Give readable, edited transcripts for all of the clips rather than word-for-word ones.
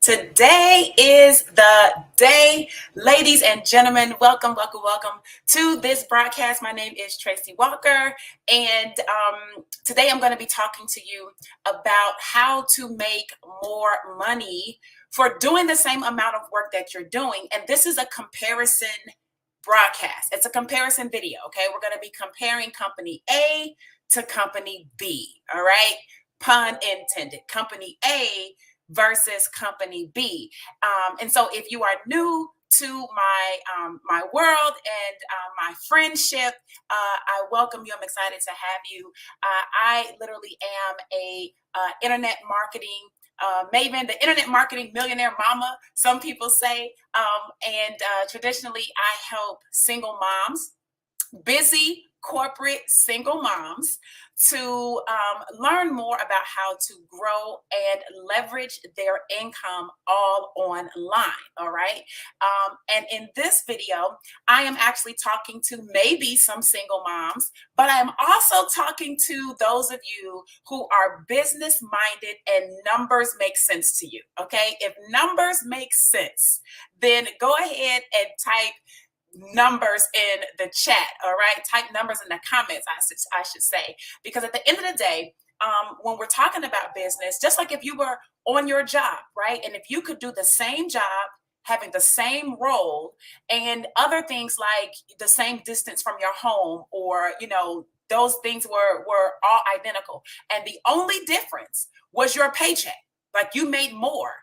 Today is the day, ladies and gentlemen. Welcome to this broadcast. My name is Tracy Walker, and today I'm going to be talking to you about how to make more money for doing the same amount of work that you're doing. And this is a comparison broadcast. It's a comparison video, okay? We're going to be comparing company A to company B, all right? Pun intended. Company A versus company B. And so if you are new to my world and my friendship, I welcome you. I'm excited to have you. I literally am a internet marketing maven, the internet marketing millionaire mama, some people say. And traditionally, I help single moms, busy corporate single moms, to learn more about how to grow and leverage their income all online. All right. And in this video, I am actually talking to maybe some single moms, but I'm also talking to those of you who are business minded and numbers make sense to you. Okay. If numbers make sense, then go ahead and type numbers in the chat. All right, type numbers in the comments, I should say, because at the end of the day, when we're talking about business, just like if you were on your job, right, and if you could do the same job, having the same role, and other things like the same distance from your home, or those things were all identical, and the only difference was your paycheck, like you made more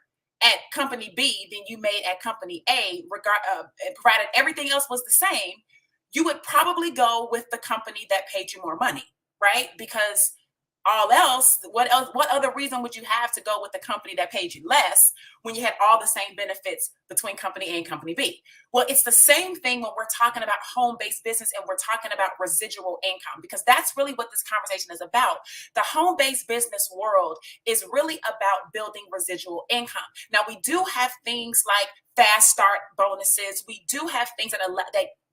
at company B than you made at company A, provided everything else was the same, you would probably go with the company that paid you more money, right? Because all else, what other reason would you have to go with the company that paid you less when you had all the same benefits between company A and company B? Well, it's the same thing when we're talking about home-based business and we're talking about residual income, because that's really what this conversation is about. The home-based business world is really about building residual income. Now, we do have things like fast start bonuses. We do have things that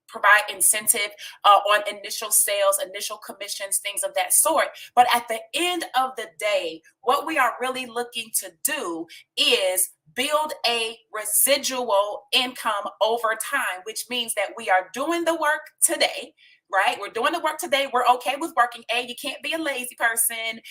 provide incentive on initial sales, initial commissions, things of that sort. But at the end of the day, what we are really looking to do is build a residual income over time, which means that we are doing the work today, right? We're doing the work today. We're okay with working. A, you can't be a lazy person.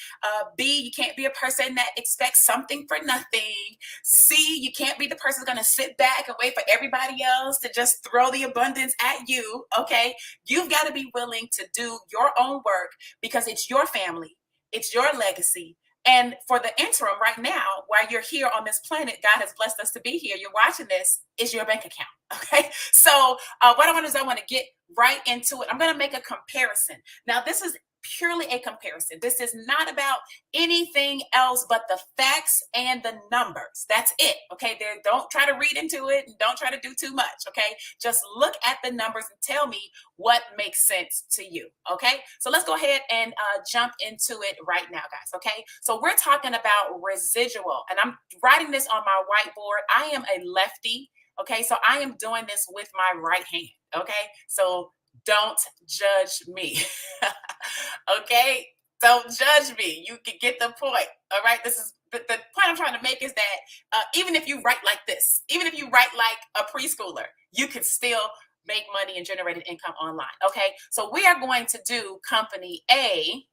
B, you can't be a person that expects something for nothing. C, you can't be the person who's going to sit back and wait for everybody else to just throw the abundance at you, okay? You've got to be willing to do your own work because it's your family, it's your legacy. And for the interim right now, while you're here on this planet, God has blessed us to be here. You're watching this, is your bank account. Okay. So what I want to do is I want to get right into it. I'm going to make a comparison. Now, this is purely a comparison. This is not about anything else but the facts and the numbers. That's it. Okay. Don't try to read into it and don't try to do too much. Okay. Just look at the numbers and tell me what makes sense to you. Okay. So let's go ahead and jump into it right now, guys. Okay. So we're talking about residual, and I'm writing this on my whiteboard. I am a lefty. Okay. So I am doing this with my right hand. Okay. So don't judge me. Okay. Don't judge me. You can get the point. All right. This is the point I'm trying to make is that even if you write like this, even if you write like a preschooler, you can still make money and generate an income online. Okay. So we are going to do company A.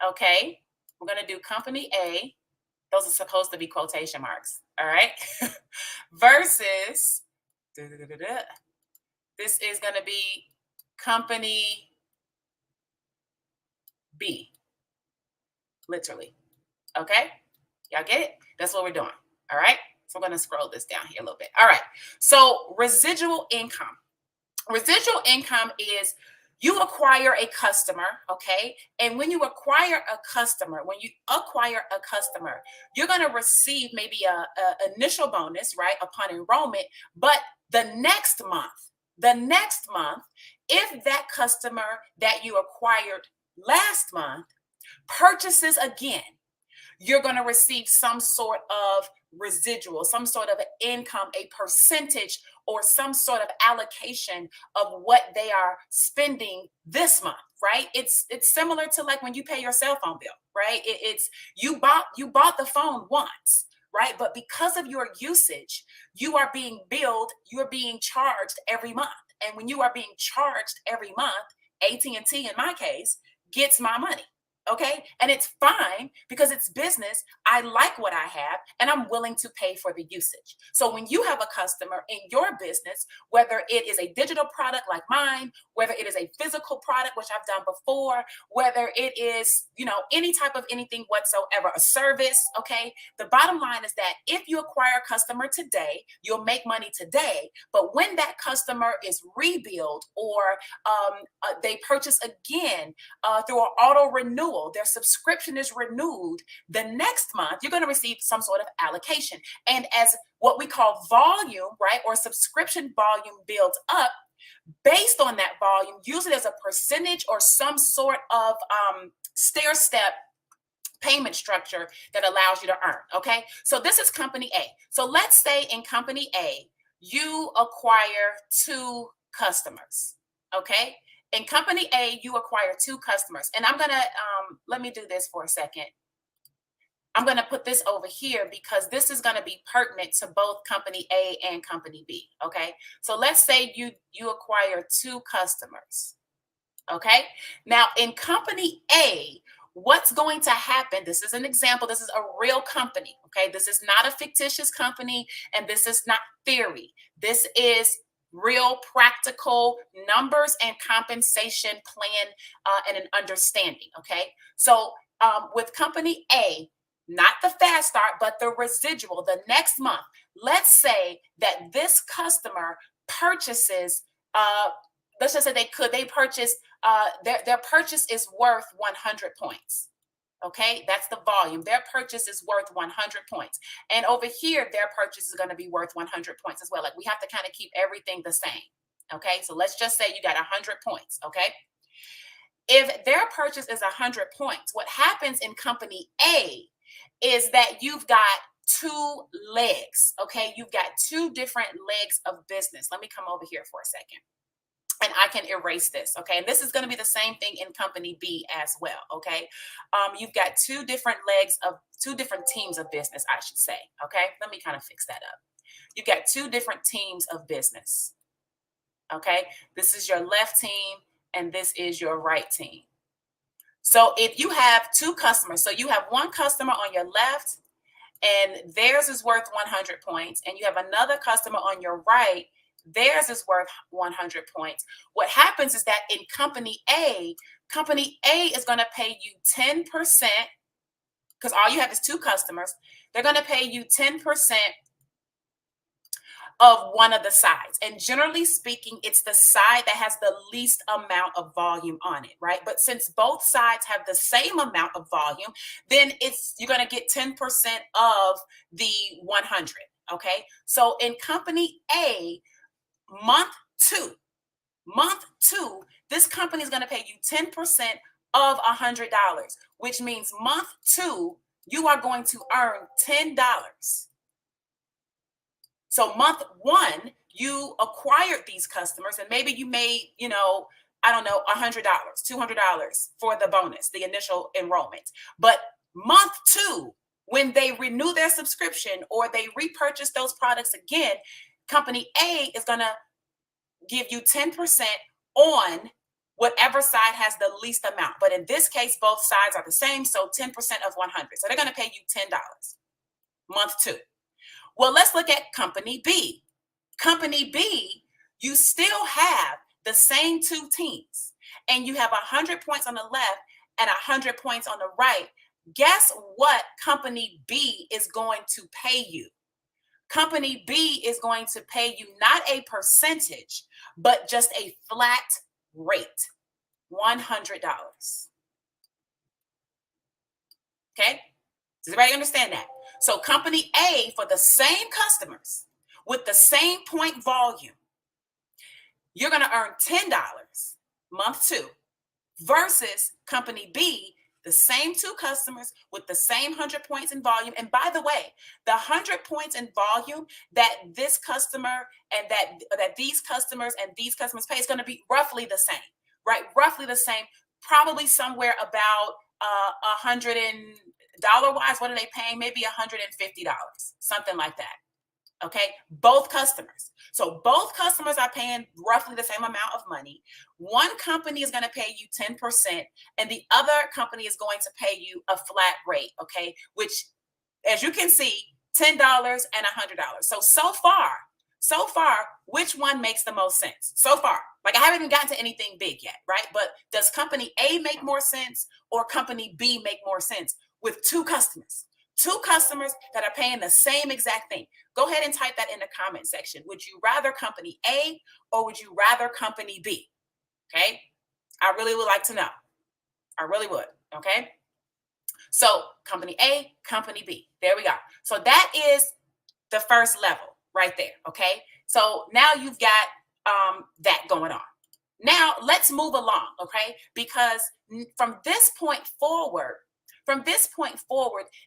Okay. We're going to do company A. Those are supposed to be quotation marks. All right. Versus this is going to be company B, literally. Okay. Y'all get it? That's what we're doing. All right. So I'm going to scroll this down here a little bit. All right. So residual income. Residual income is you acquire a customer, okay? And when you acquire a customer, you're going to receive maybe a initial bonus, right, upon enrollment. But the next month, if that customer that you acquired last month purchases again, you're going to receive some sort of residual, some sort of income, a percentage, or some sort of allocation of what they are spending this month, right? It's similar to like when you pay your cell phone bill, right? It's you bought the phone once, right? But because of your usage, you are being billed, you're being charged every month. And when you are being charged every month, AT&T in my case gets my money. Okay. And it's fine because it's business. I like what I have and I'm willing to pay for the usage. So when you have a customer in your business, whether it is a digital product like mine, whether it is a physical product, which I've done before, whether it is, any type of anything whatsoever, a service. Okay. The bottom line is that if you acquire a customer today, you'll make money today. But when that customer is rebilled or they purchase again through an auto renewal, their subscription is renewed the next month, you're going to receive some sort of allocation. And as what we call volume, right, or subscription volume builds up, based on that volume, usually there's a percentage or some sort of stair step payment structure that allows you to earn. Okay. So this is company A. So let's say in company A, you acquire 2 customers. Okay. In company A, you acquire 2 customers. And I'm going to, let me do this for a second. I'm going to put this over here because this is going to be pertinent to both company A and company B. Okay. So let's say you acquire 2 customers. Okay. Now in company A, what's going to happen? This is an example. This is a real company. Okay. This is not a fictitious company and this is not theory. This is real practical numbers and compensation plan and an understanding. Okay. So with company A, not the fast start, but the residual, the next month, let's say that this customer purchases, let's just say they purchase, their purchase is worth 100 points. Okay, that's the volume. Their purchase is worth 100 points. And over here, their purchase is going to be worth 100 points as well. Like we have to kind of keep everything the same. Okay, so let's just say you got 100 points. Okay, if their purchase is 100 points, what happens in company A is that you've got 2 legs. Okay, you've got 2 different legs of business. Let me come over here for a second. And I can erase this, okay? And this is going to be the same thing in company B as well, okay? You've got 2 different legs of 2 different teams of business, I should say, okay? Let me kind of fix that up. You've got 2 different teams of business, okay? This is your left team and this is your right team. So if you have 2 customers, so you have 1 customer on your left and theirs is worth 100 points, and you have another customer on your right, theirs is worth 100 points. What happens is that in company A is going to pay you 10% because all you have is 2 customers. They're going to pay you 10% of one of the sides. And generally speaking, it's the side that has the least amount of volume on it, right? But since both sides have the same amount of volume, then you're going to get 10% of the 100, okay? So in company A, month two, this company is going to pay you 10% of $100, which means month 2, you are going to earn $10. So month 1, you acquired these customers and maybe you made, I don't know, $100, $200 for the bonus, the initial enrollment. But month 2, when they renew their subscription or they repurchase those products again, company A is going to give you 10% on whatever side has the least amount. But in this case, both sides are the same. So 10% of 100. So they're going to pay you $10 month 2. Well, let's look at company B. Company B, you still have the same 2 teams and you have 100 points on the left and 100 points on the right. Guess what company B is going to pay you? Company B is going to pay you not a percentage, but just a flat rate, $100. Okay? Does everybody understand that? So company A, for the same customers with the same point volume, you're going to earn $10 month 2 versus company B, the same 2 customers with the same 100 points in volume. And by the way, the 100 points in volume that this customer and that these customers and these customers pay is going to be roughly the same, right? Roughly the same, probably somewhere about 100 and dollar wise, what are they paying? Maybe $150, something like that. Okay, both customers. So both customers are paying roughly the same amount of money. One company is going to pay you 10%, and the other company is going to pay you a flat rate. Okay, which, as you can see, $10 and $100. So far, which one makes the most sense? So far, like I haven't even gotten to anything big yet, right? But does company A make more sense or company B make more sense with two customers? Two customers that are paying the same exact thing. Go ahead and type that in the comment section. Would you rather company A or would you rather company B? Okay. I really would like to know. I really would. Okay. So company A, company B. There we go. So that is the first level right there. Okay. So now you've got that going on. Now let's move along. Okay. Because from this point forward,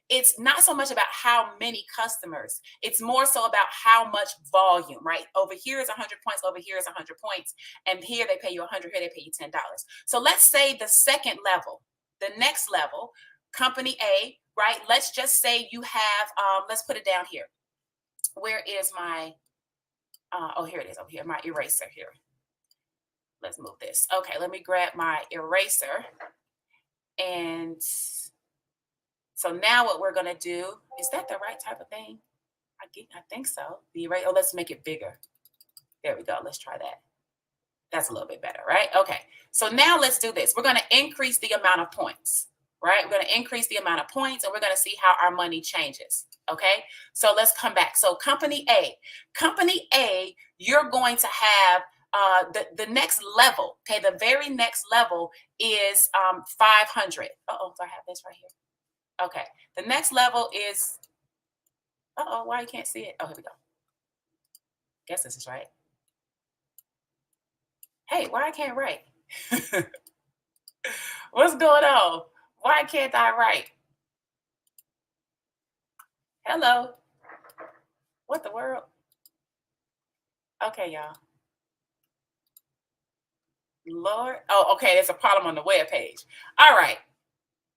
it's not so much about how many customers, it's more so about how much volume, right? Over here is 100 points, over here is 100 points, and here they pay you 100, here they pay you $10. So let's say the second level, the next level, company A, right? Let's just say you have, let's put it down here. Where is my, oh, here it is over here, my eraser here. Let's move this. Okay, let me grab my eraser. And so now what we're gonna do, is that the right type of thing? I think so. The eraser, oh, let's make it bigger. There we go, let's try that. That's a little bit better, right? Okay, so now let's do this. We're gonna increase the amount of points, right? We're gonna increase the amount of points and we're gonna see how our money changes, okay? So let's come back. So company A, you're going to have the next level, okay? The very next level is 500. Uh-oh, do I have this right here? Okay, the next level is, uh-oh, why you can't see it? Oh, here we go. Guess this is right. Hey, why I can't write? What's going on? Why can't I write? Hello? What the world? Okay, y'all. Lord. Oh, okay, there's a problem on the web page. All right.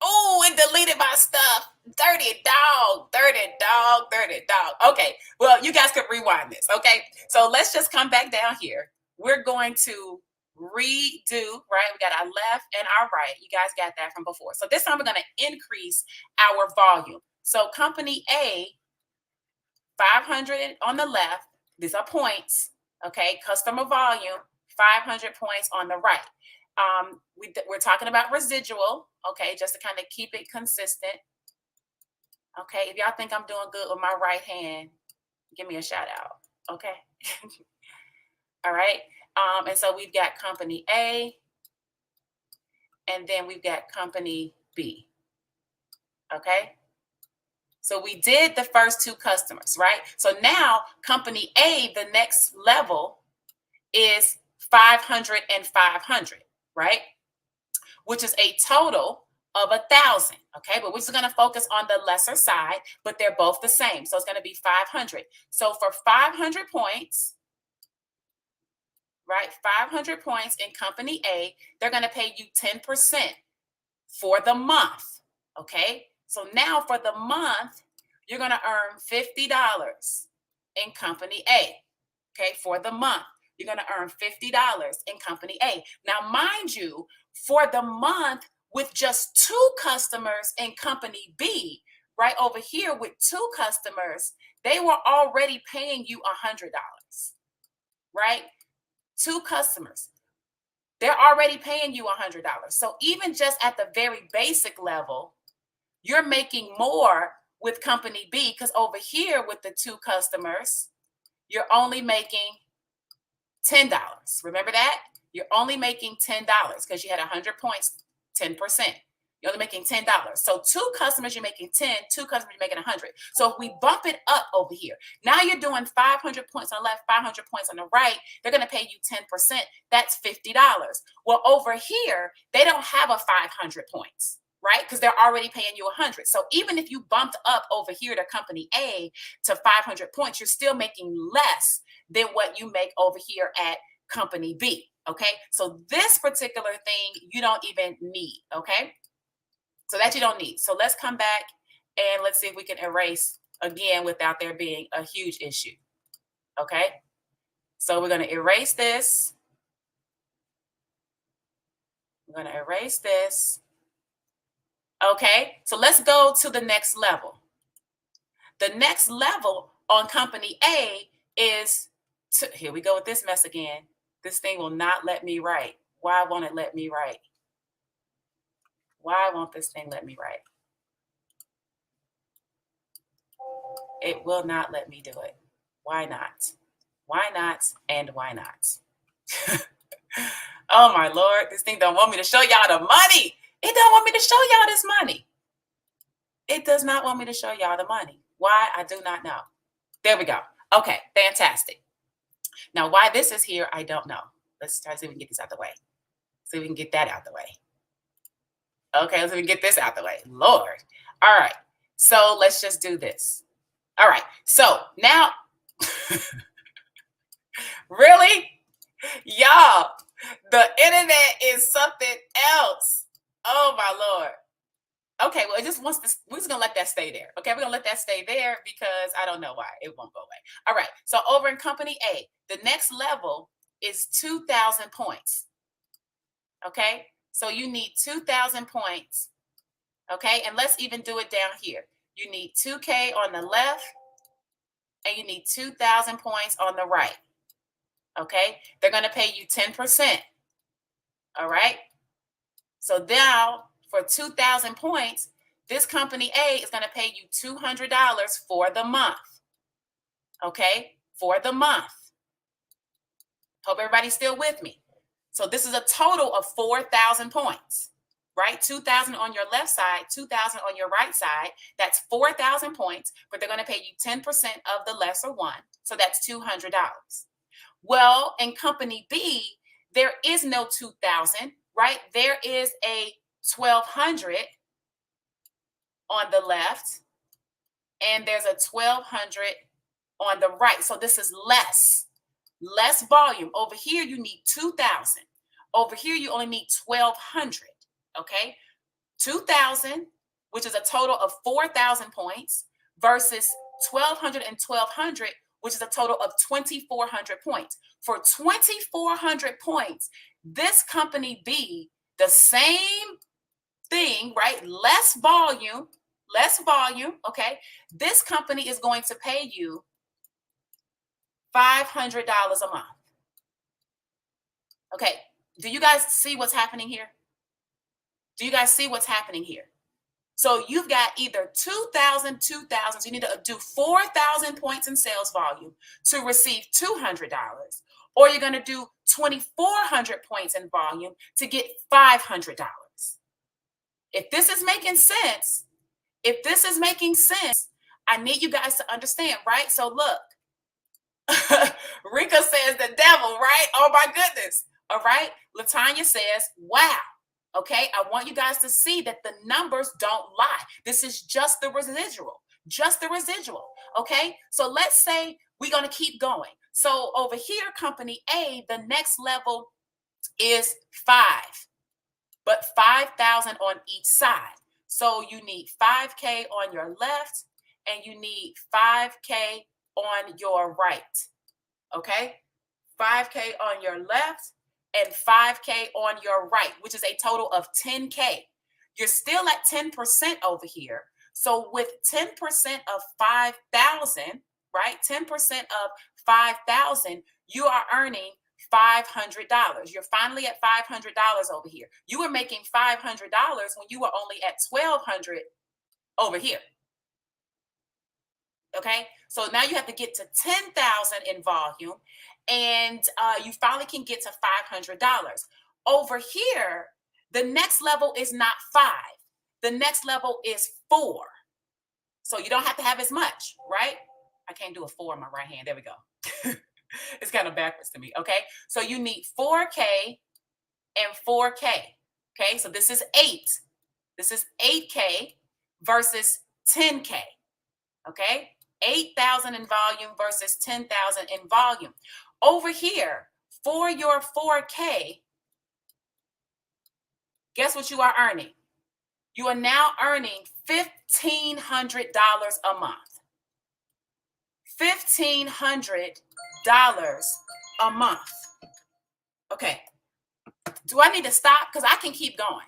Oh, it deleted my stuff. Dirty dog, dirty dog, dirty dog. Okay, well, you guys could rewind this, okay? So let's just come back down here. We're going to redo, right? We got our left and our right. You guys got that from before. So this time we're going to increase our volume. So company A, 500 on the left. These are points, okay? Customer volume, 500 points on the right. We're talking about residual, okay, just to kind of keep it consistent. Okay, if y'all think I'm doing good with my right hand, give me a shout out, okay? All right, and so we've got company A, and then we've got company B, okay? So we did the first two customers, right? So now company A, the next level is 500 and 500, right? Which is a total of 1,000. Okay, but we're just going to focus on the lesser side, but they're both the same. So it's going to be 500. So for 500 points, right? 500 points in company A, they're going to pay you 10% for the month. Okay, so now for the month, you're going to earn $50 in company A. Okay, for the month, you're going to earn $50 in company A. Now, mind you, for the month with just two customers in company B, right over here with two customers, they were already paying you $100, right? Two customers, they're already paying you $100. So even just at the very basic level, you're making more with company B because over here with the two customers, you're only making $10. Remember that? You're only making $10 because you had 100 points, 10%. You're only making $10. So two customers, you're making 10, two customers, you're making 100. So if we bump it up over here, now you're doing 500 points on the left, 500 points on the right, they're going to pay you 10%. That's $50. Well, over here, they don't have a 500 points, right? Because they're already paying you 100. So even if you bumped up over here to company A to 500 points, you're still making less than what you make over here at company B. Okay, so this particular thing you don't even need. Okay, so that you don't need. So let's come back And let's see if we can erase again without there being a huge issue. Okay. So we're going to erase this. We're going to erase this. Okay. So let's go to the next level. The next level on company A is, here we go with this mess again. This thing will not let me write. Why won't it let me write? Why won't this thing let me write? It will not let me do it. Why not? Why not? And why not? Oh my Lord, this thing don't want me to show y'all the money. It don't want me to show y'all this money. It does not want me to show y'all the money. Why? I do not know. There we go. Okay, fantastic. Now, why this is here, I don't know. Let's try to see if we can get this out the way. See if we can get that out the way. Okay, let's see if we can get this out the way. Lord. All right. So let's just do this. All right. So now, really? Y'all, the internet is something else. Oh my Lord. Okay, well, it just wants to, we're just gonna let that stay there. Okay, we're gonna let that stay there because I don't know why it won't go away. All right, so over in company A, the next level is 2,000 points. Okay, so you need 2,000 points. Okay, and let's even do it down here. You need 2K on the left and you need 2,000 points on the right. Okay, they're gonna pay you 10%. All right, so now for 2,000 points, this company A is going to pay you $200 for the month. Okay, for the month. Hope everybody's still with me. So this is a total of 4,000 points, right? 2,000 on your left side, 2,000 on your right side. That's 4,000 points, but they're going to pay you 10% of the lesser one. So that's $200. Well, in company B, there is no 2,000, right? There is a 1,200 on the left, and there's a 1,200 on the right. So this is less volume. Over here, you need 2,000. Over here, you only need 1,200. Okay, 2,000, which is a total of 4,000 points, versus 1,200 and 1,200, which is a total of 2,400 points. For 2,400 points, this company B, the same thing, right? Less volume, okay? This company is going to pay you $500 a month. Okay, do you guys see what's happening here? Do you guys see what's happening here? So you've got either 2,000, so you need to do 4,000 points in sales volume to receive $200, or you're going to do 2,400 points in volume to get $500. If this is making sense, I need you guys to understand, right? So look, Rika says the devil, right? Oh my goodness. All right. Latanya says, wow. Okay, I want you guys to see that the numbers don't lie. This is just the residual, okay? So let's say we're going to keep going. So over here, company A, the next level is 5, but 5,000 on each side. So you need 5K on your left and you need 5K on your right, okay? 5K on your left and 5K on your right, which is a total of 10K. You're still at 10% over here. So with 10% of 5,000, right? 10% of 5,000, you are earning $500. You're finally at $500 over here. You were making $500 when you were only at $1,200 over here. Okay, so now you have to get to 10,000 in volume, and you finally can get to $500. Over here, the next level is not 5. The next level is 4. So you don't have to have as much, right? I can't do a 4 on my right hand. There we go. It's kind of backwards to me. Okay, so you need 4K and 4K. Okay, so this is 8. This is 8K versus 10K. Okay, 8,000 in volume versus 10,000 in volume. Over here, for your 4K, guess what you are earning? You are now earning $1,500 a month. $1,500 a month. Okay. Do I need to stop? Because I can keep going.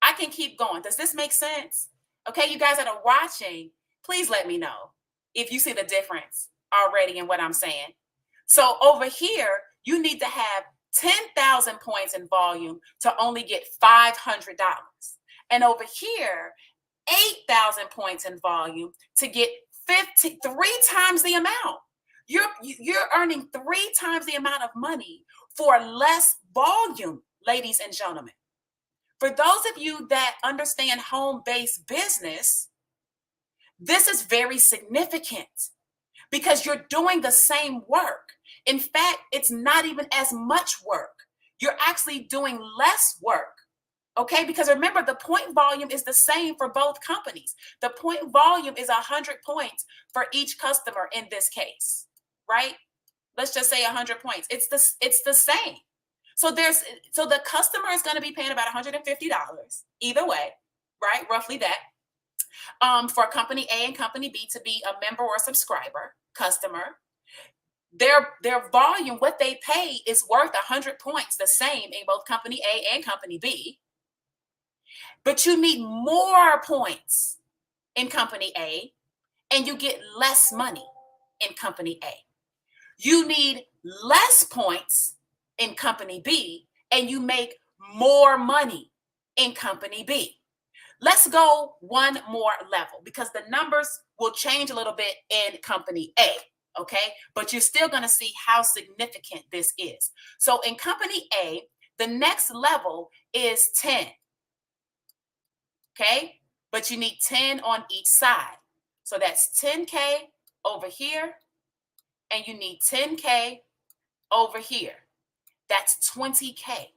I can keep going. Does this make sense? Okay, you guys that are watching, please let me know if you see the difference already in what I'm saying. So over here, you need to have 10,000 points in volume to only get $500. And over here, 8,000 points in volume to get 3 times the amount. You're earning 3 times the amount of money for less volume, ladies and gentlemen. For those of you that understand home-based business, this is very significant because you're doing the same work. In fact, it's not even as much work. You're actually doing less work. Okay, because remember, the point volume is the same for both companies. The point volume is 100 points for each customer in this case, right? Let's just say 100 points. It's the same. So the customer is going to be paying about $150 either way, right? Roughly that. For company A and company B to be a member or a subscriber customer. Their volume, what they pay, is worth 100 points, the same in both company A and company B. But you need more points in company A and you get less money in company A. You need less points in company B and you make more money in company B. Let's go one more level because the numbers will change a little bit in company A, okay? But you're still going to see how significant this is. So in company A, the next level is 10, okay? But you need 10 on each side. So that's 10K over here, and you need 10K over here. That's 20K.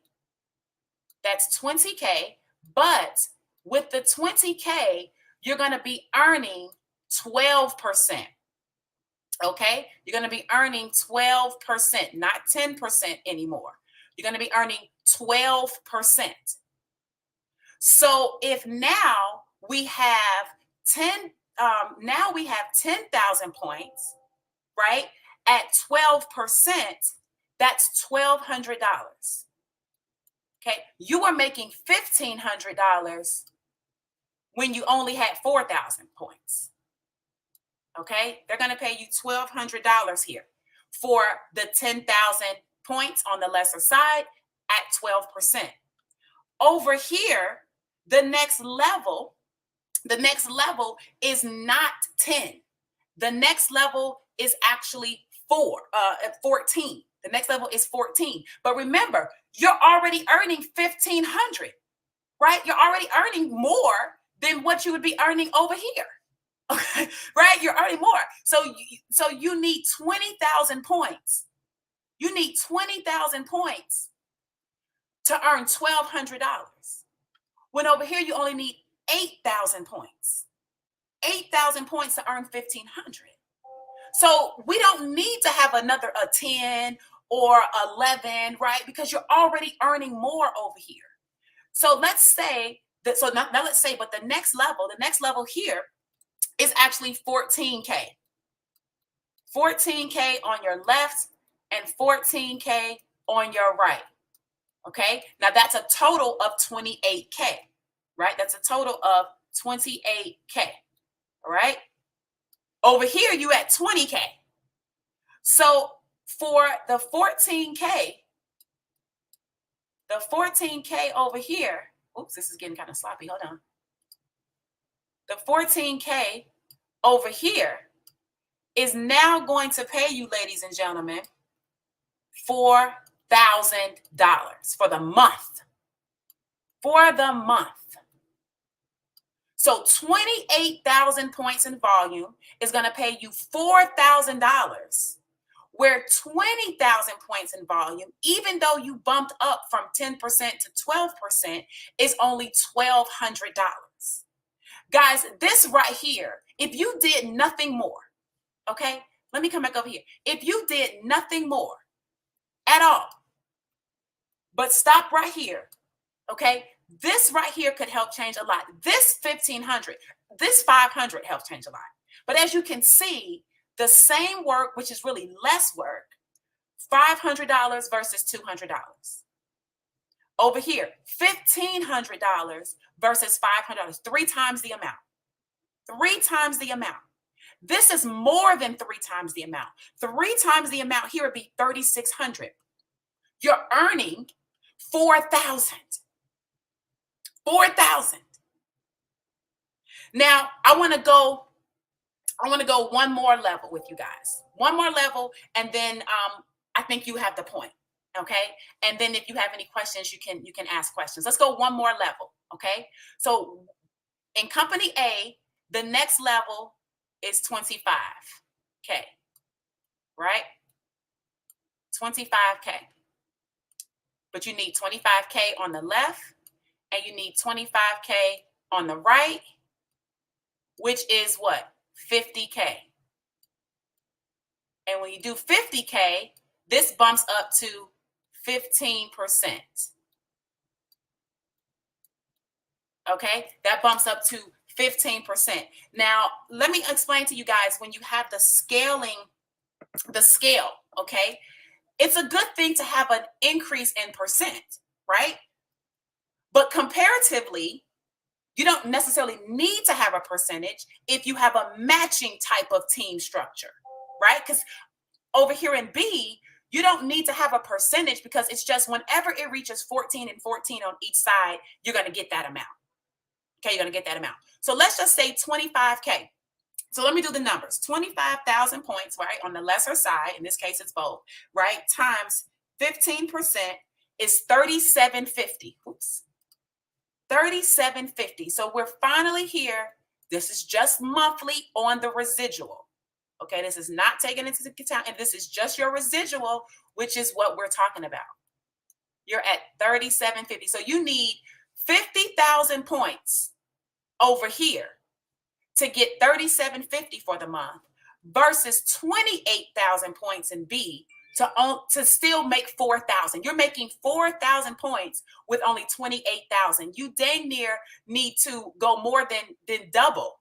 That's 20K, but with the 20K, you're going to be earning 12%. Okay? You're going to be earning 12%, not 10% anymore. You're going to be earning 12%. So if now we have 10,000 points, right? At 12%, that's $1,200. Okay, you were making $1,500 when you only had 4,000 points. Okay, they're going to pay you $1,200 here for the 10,000 points on the lesser side at 12%. Over here, the next level is not 10. The next level is actually 14. The next level is 14. But remember, you're already earning 1,500, right? You're already earning more than what you would be earning over here. Okay, right? You're earning more. So you need 20,000 points. You need 20,000 points to earn $1,200. When over here you only need 8,000 points. 8,000 points to earn 1,500. So we don't need to have another 10 or 11, right? Because you're already earning more over here. So let's say that, now let's say, but the next level here is actually 14K. 14K on your left and 14K on your right. Okay, now that's a total of 28K, right? That's a total of 28K, all right? Over here, you at 20K. So for the 14K over here, oops, this is getting kind of sloppy. Hold on. The 14K over here is now going to pay you, ladies and gentlemen, $4,000 for the month. For the month. So 28,000 points in volume is going to pay you $4,000, where 20,000 points in volume, even though you bumped up from 10% to 12%, is only $1,200. Guys, this right here, if you did nothing more, okay, let me come back over here. If you did nothing more at all, but stop right here, okay, this right here could help change a lot. This 1,500, this 500 helps change a lot. But as you can see, the same work, which is really less work, $500 versus $200. Over here, $1,500 versus $500, 3 times the amount. 3 times the amount. This is more than 3 times the amount. 3 times the amount here would be $3,600. You're earning $4,000. $4,000. Now, I want to go one more level with you guys. One more level, and then I think you have the point. Okay. And then if you have any questions, you can ask questions. Let's go one more level. Okay. So in company A, the next level is 25K, right? 25K. But you need 25K on the left and you need 25K on the right, which is what? 50K. And when you do 50K, this bumps up to 15%. Okay, that bumps up to 15%. Now, let me explain to you guys, when you have the scale, okay, it's a good thing to have an increase in percent, right? But comparatively, you don't necessarily need to have a percentage if you have a matching type of team structure, right? Because over here in B, you don't need to have a percentage because it's just whenever it reaches 14 and 14 on each side, you're going to get that amount. Okay, you're going to get that amount. So let's just say 25K. So let me do the numbers. 25,000 points, right, on the lesser side, in this case it's both, right, times 15% is 3750. Oops. 3750. So we're finally here. This is just monthly on the residual. Okay, this is not taken into account, and this is just your residual, which is what we're talking about. You're at 3750. So you need 50,000 points over here to get 3750 for the month versus 28,000 points in B to still make 4,000. You're making 4,000 points with only 28,000. You dang near need to go more than double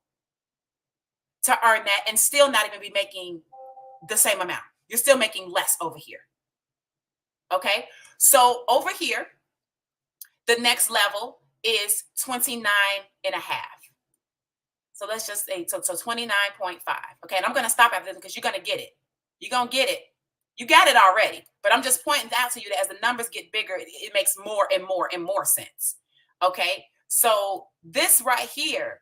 to earn that and still not even be making the same amount. You're still making less over here. Okay, so over here, the next level is 29 and a half. So let's just say, so 29.5. Okay, and I'm going to stop after this because you're going to get it. You're going to get it. You got it already, but I'm just pointing out to you that as the numbers get bigger, it makes more and more and more sense. Okay, so this right here,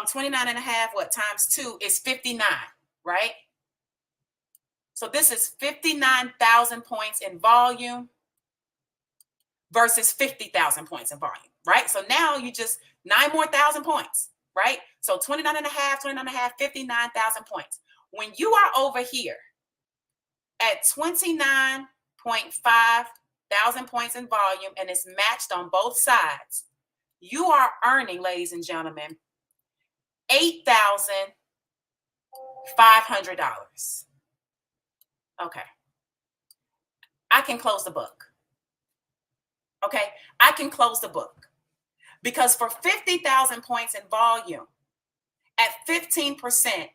29 and a half, what, times 2 is 59, right? So this is 59,000 points in volume versus 50,000 points in volume, right? So now you just 9 more thousand points, right? So 29 and a half, 59,000 points. When you are over here at 29.5 thousand points in volume and it's matched on both sides, you are earning, ladies and gentlemen, $8,500. Okay. I can close the book. Okay. I can close the book because for 50,000 points in volume at 15%,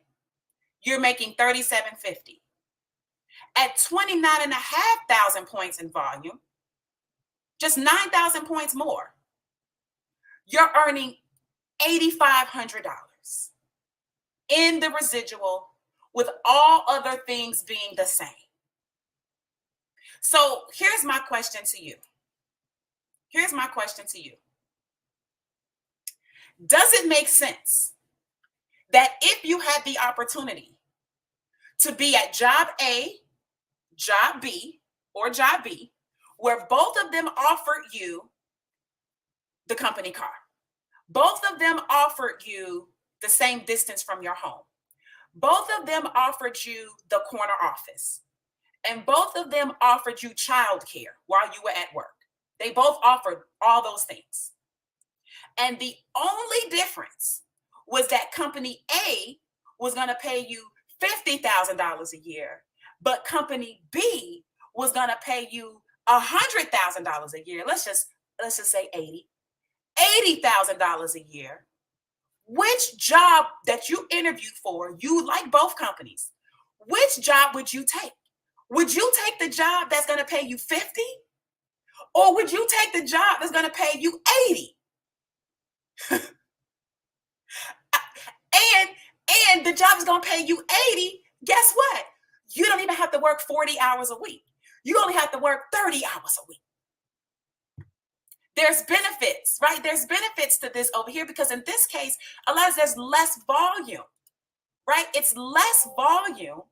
you're making $3,750. At 29,500 points in volume, just 9,000 points more, you're earning $8,500 in the residual with all other things being the same. So here's my question to you. Here's my question to you. Does it make sense that if you had the opportunity to be at job A, job B, or job B, where both of them offered you the company car, both of them offered you the same distance from your home, both of them offered you the corner office, and both of them offered you childcare while you were at work? They both offered all those things. And the only difference was that company A was going to pay you $50,000 a year, but company B was going to pay you $100,000 a year. Let's just say 80. $80,000 a year, which job that you interviewed for, you like both companies, which job would you take? Would you take the job that's going to pay you 50? Or would you take the job that's going to pay you 80? And the job is going to pay you 80. Guess what? You don't even have to work 40 hours a week. You only have to work 30 hours a week. There's benefits, right? There's benefits to this over here because in this case, there's less volume, right? It's less volume,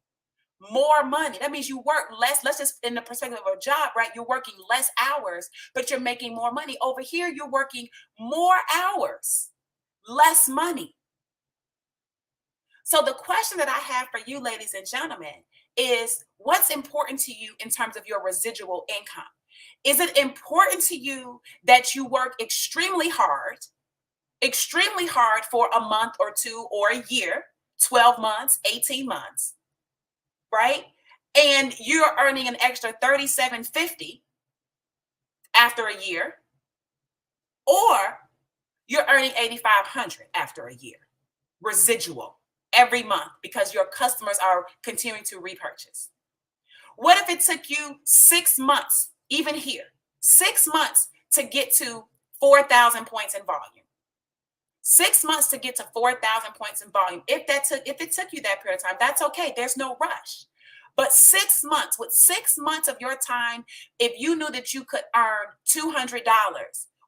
more money. That means you work less. Let's just in the perspective of a job, right? You're working less hours, but you're making more money. Over here, you're working more hours, less money. So the question that I have for you, ladies and gentlemen, is what's important to you in terms of your residual income? Is it important to you that you work extremely hard for a month or two or a year, 12 months, 18 months, right? And you're earning an extra $37.50 after a year, or you're earning $8,500 after a year, residual every month because your customers are continuing to repurchase. What if it took you 6 months, even here, 6 months to get to 4,000 points in volume? 6 months to get to 4,000 points in volume. If it took you that period of time, that's okay. There's no rush. But 6 months, with 6 months of your time, if you knew that you could earn $200,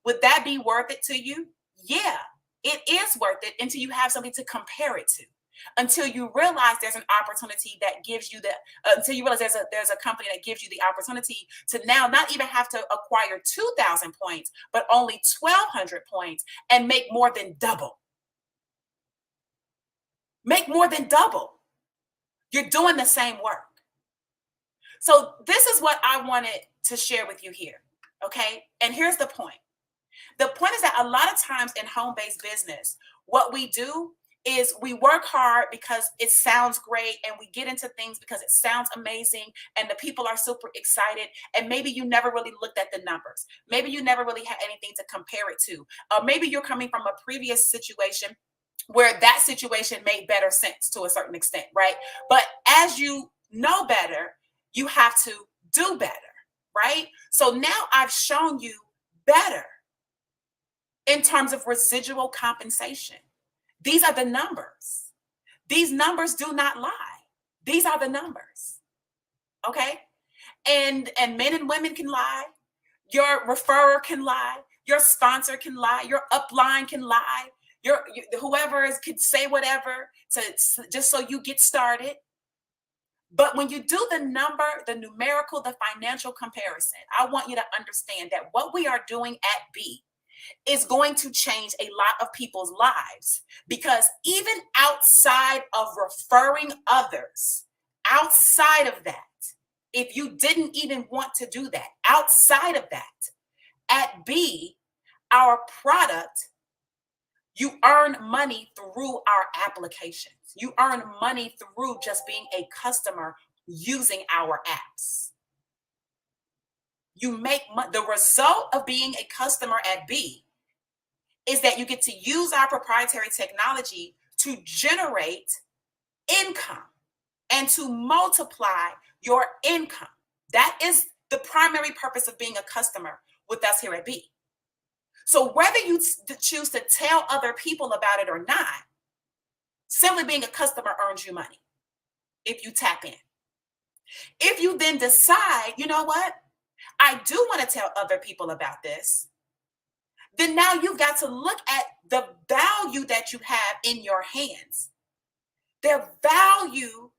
would that be worth it to you? Yeah, it is worth it until you have something to compare it to. Until you realize there's an opportunity that gives you until you realize there's a company that gives you the opportunity to now not even have to acquire 2,000 points, but only 1,200 points and make more than double. Make more than double. You're doing the same work. So this is what I wanted to share with you here. Okay. And here's the point. The point is that a lot of times in home-based business, what we do is we work hard because it sounds great and we get into things because it sounds amazing and the people are super excited, and maybe you never really looked at the numbers. Maybe you never really had anything to compare it to. Maybe you're coming from a previous situation where that situation made better sense to a certain extent, right? But as you know better, you have to do better, right? So now I've shown you better in terms of residual compensation. These are the numbers. These numbers do not lie. These are the numbers. Okay? And men and women can lie. Your referrer can lie. Your sponsor can lie. Your upline can lie. Whoever could say whatever just so you get started. But when you do the number, the numerical, the financial comparison, I want you to understand that what we are doing at B is going to change a lot of people's lives, because even outside of referring others, outside of that, if you didn't even want to do that, outside of that, at B, our product, you earn money through our applications. You earn money through just being a customer using our apps. You make money. The result of being a customer at B is that you get to use our proprietary technology to generate income and to multiply your income. That is the primary purpose of being a customer with us here at B. So whether you choose to tell other people about it or not, simply being a customer earns you money if you tap in. If you then decide, you know what, I do want to tell other people about this, then now you've got to look at the value that you have in your hands. The value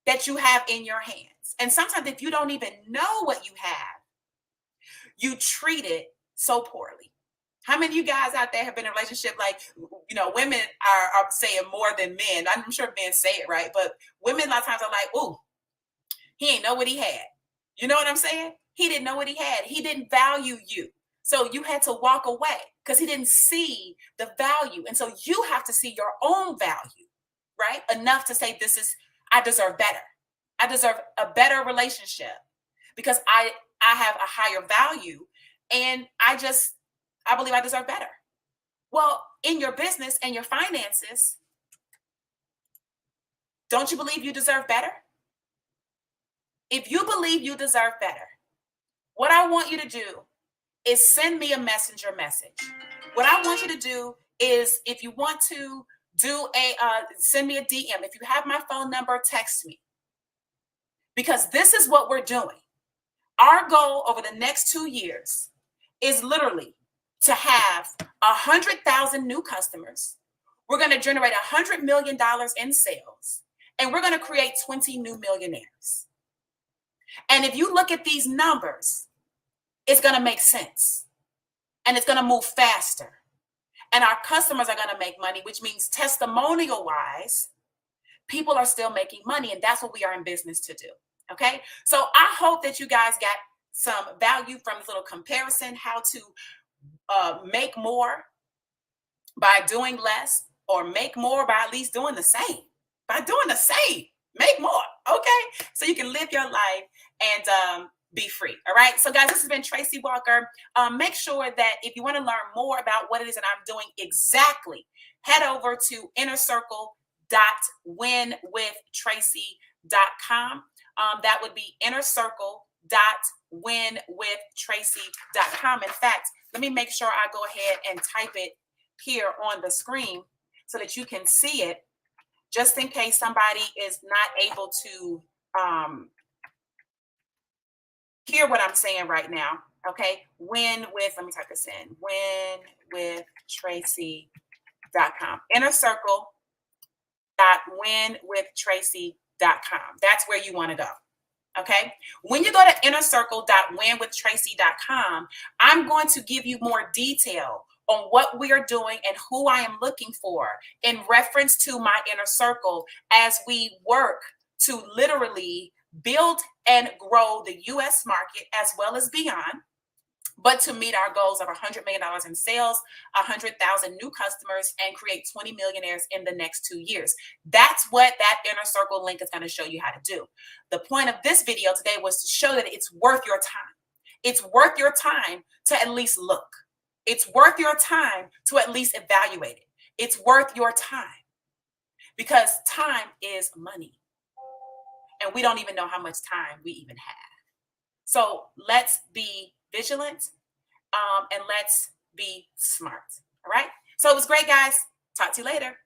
that you have in your hands. And sometimes if you don't even know what you have, you treat it so poorly. How many of you guys out there have been in a relationship like, women are saying more than men? I'm sure men say it, right? But women a lot of times are like, ooh, he ain't know what he had. You know what I'm saying? He didn't know what he had. He didn't value you. So you had to walk away because he didn't see the value. And so you have to see your own value, right? Enough to say, I deserve better. I deserve a better relationship because I have a higher value, and I believe I deserve better. Well, in your business and your finances, don't you believe you deserve better? If you believe you deserve better, what I want you to do is send me a messenger message. What I want you to do is, if you want to do send me a DM. If you have my phone number, text me, because this is what we're doing. Our goal over the next 2 years is literally to have 100,000 new customers. We're going to generate $100 million in sales, and we're going to create 20 new millionaires. And if you look at these numbers, it's going to make sense, and it's going to move faster. And our customers are going to make money, which means testimonial wise, people are still making money. And that's what we are in business to do. Okay. So I hope that you guys got some value from this little comparison, how to make more by doing less, or make more by at least doing the same. By doing the same, make more. Okay. So you can live your life and be free. All right. So guys, this has been Tracy Walker. Make sure that if you want to learn more about what it is that I'm doing exactly, head over to innercircle.winwithtracy.com. That would be innercircle.winwithtracy.com. In fact, let me make sure I go ahead and type it here on the screen so that you can see it, just in case somebody is not able to hear what I'm saying right now. Okay. Let me type this in, winwithtracy.com. innercircle.winwithtracy.com. That's where you want to go. Okay. When you go to innercircle.winwithtracy.com, I'm going to give you more detail on what we are doing and who I am looking for in reference to my inner circle, as we work to literally build and grow the US market as well as beyond, but to meet our goals of $100 million in sales, 100,000 new customers, and create 20 millionaires in the next 2 years. That's what that inner circle link is going to show you how to do. The point of this video today was to show that it's worth your time. It's worth your time to at least look. It's worth your time to at least evaluate it. It's worth your time, because time is money. And we don't even know how much time we even have. So let's be vigilant, and let's be smart. All right. So it was great, guys. Talk to you later.